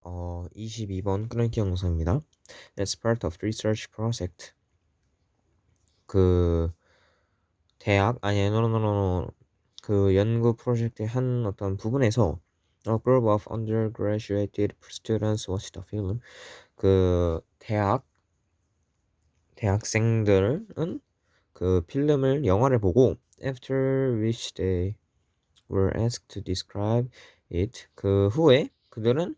22번 끊기 영상입니다. As part of research project. 그 대학 아니 no no no no no. 그 연구 프로젝트의 한 어떤 부분에서 a group of undergraduate students watched the film. 그 대학생들은 그 필름을 영화를 보고 after which they were asked to describe it. 그 후에 그들은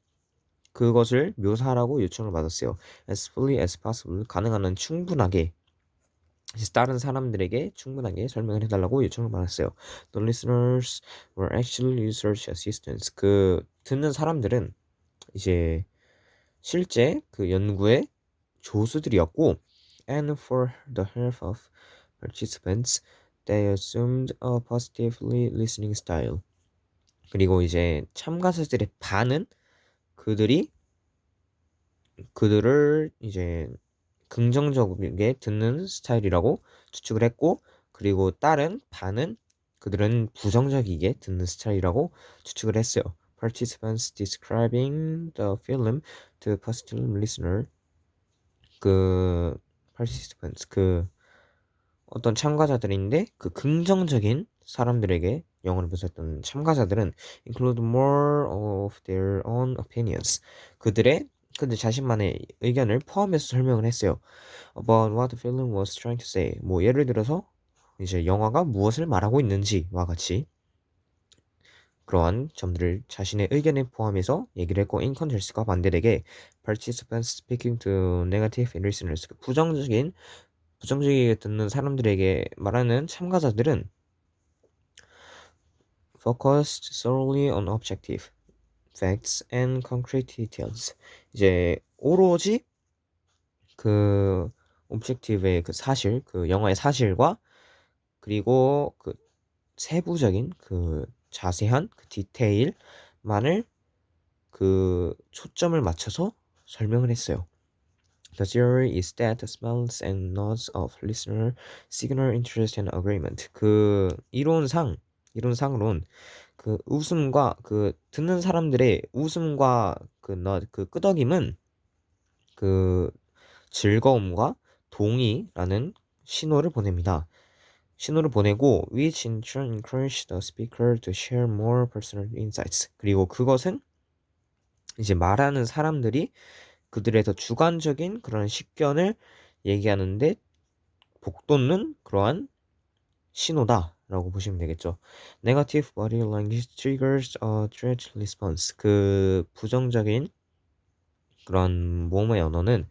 그것을 묘사하라고 요청을 받았어요. As fully as possible. 가능한 한 충분하게. 다른 사람들에게 충분하게 설명을 해달라고 요청을 받았어요. The listeners were actually research assistants. 그 듣는 사람들은 이제 실제 그 연구의 조수들이었고, and for the half of participants, they assumed a positively listening style. 그리고 이제 참가자들의 반은 그들이 그들을 이제 긍정적이게 듣는 스타일이라고 추측을 했고, 그리고 다른 반은 그들은 부정적이게 듣는 스타일이라고 추측을 했어요. Participants describing the film to positive listener. 그 participants 그 어떤 참가자들인데 그 긍정적인 사람들에게 영어를 묘사했던 참가자들은 include more of their own opinions. 그들 자신만의 의견을 포함해서 설명을 했어요. About what the film was trying to say. 뭐 예를 들어서 이제 영화가 무엇을 말하고 있는지와 같이 그러한 점들을 자신의 의견에 포함해서 얘기를 했고, in contrast과 반대되게 participants speaking to negative listeners. 부정적이게 듣는 사람들에게 말하는 참가자들은 focused solely on objective facts and concrete details. 이제 오로지 그 옵젝티브의 그 사실, 그 영화의 사실과 그리고 그 세부적인 그 자세한 그 디테일만을 그 초점을 맞춰서 설명을 했어요. The theory is that the smells and nods of listener signal interest and agreement. 그 이론상으론 그 웃음과 그 듣는 사람들의 웃음과 그 끄덕임은 그 즐거움과 동의라는 신호를 보냅니다. 신호를 보내고 which in turn encourage the speaker to share more personal insights. 그리고 그것은 이제 말하는 사람들이 그들의 더 주관적인 그런 식견을 얘기하는데 복돋는 그러한 신호다라고 보시면 되겠죠. Negative body language triggers a threat response. 그 부정적인 그런 몸의 언어는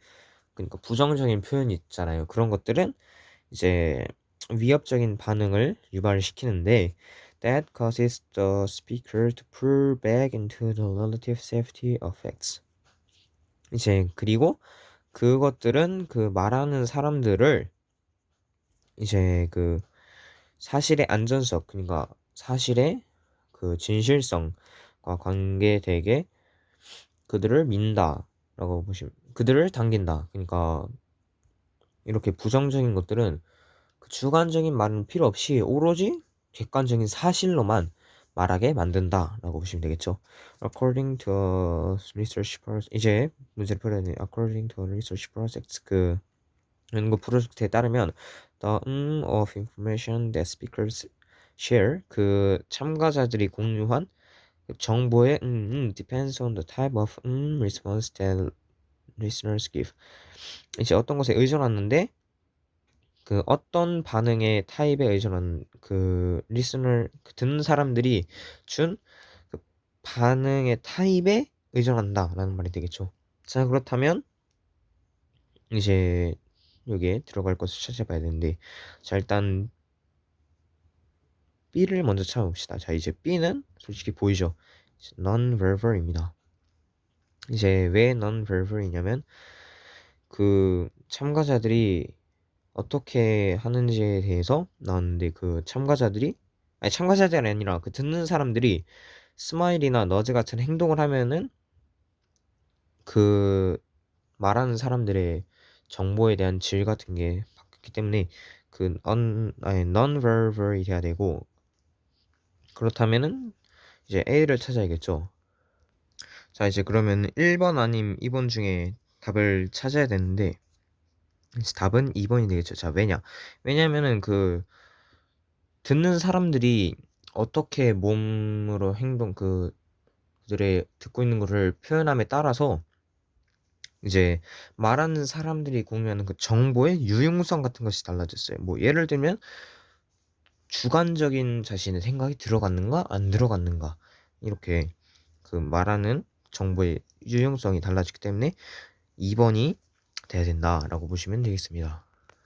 그러니까 부정적인 표현이 있잖아요. 그런 것들은 이제 위협적인 반응을 유발을 시키는데 that causes the speaker to pull back into the relative safety of facts. 이제 그리고 그것들은 그 말하는 사람들을 이제 그 사실의 안전성, 그러니까 사실의 그 진실성과 관계되게 그들을 민다라고 보시면, 그들을 당긴다. 그러니까 이렇게 부정적인 것들은 그 주관적인 말은 필요 없이 오로지 객관적인 사실로만 말하게 만든다라고 보시면 되겠죠. According to a research project, 이제 문제를 풀어야 돼. According to a research project, 그 연구 프로젝트에 따르면 the of information that speakers share, 그 참가자들이 공유한 그 정보의 depends on the type of response that listeners give. 이제 어떤 것에 의존하는데 그 어떤 반응의 타입에 의존한 그 리스너 그 듣는 사람들이 준 그 반응의 타입에 의존한다라는 말이 되겠죠. 자, 그렇다면 이제 여기에 들어갈 것을 찾아봐야 되는데, 자, 일단 B를 먼저 찾아봅시다. 자, 이제 B는 솔직히 보이죠? non-verbal입니다. 이제 왜 non-verbal이냐면 그 참가자들이 어떻게 하는지에 대해서 나왔는데, 그 참가자들이 아니라 그 듣는 사람들이 스마일이나 너즈 같은 행동을 하면은 그 말하는 사람들의 정보에 대한 질 같은 게 바뀌기 때문에 그 non-verbal이 돼야 되고, 그렇다면은 이제 A를 찾아야겠죠. 자, 이제 그러면 1번 아님 2번 중에 답을 찾아야 되는데, 이제 답은 2번이 되겠죠. 자, 왜냐면은 듣는 사람들이 어떻게 몸으로 그들의 듣고 있는 거를 표현함에 따라서 이제 말하는 사람들이 공유하는 그 정보의 유용성 같은 것이 달라졌어요. 뭐 예를 들면 주관적인 자신의 생각이 들어갔는가 안 들어갔는가, 이렇게 그 말하는 정보의 유용성이 달라지기 때문에 2번이 돼야 된다라고 보시면 되겠습니다.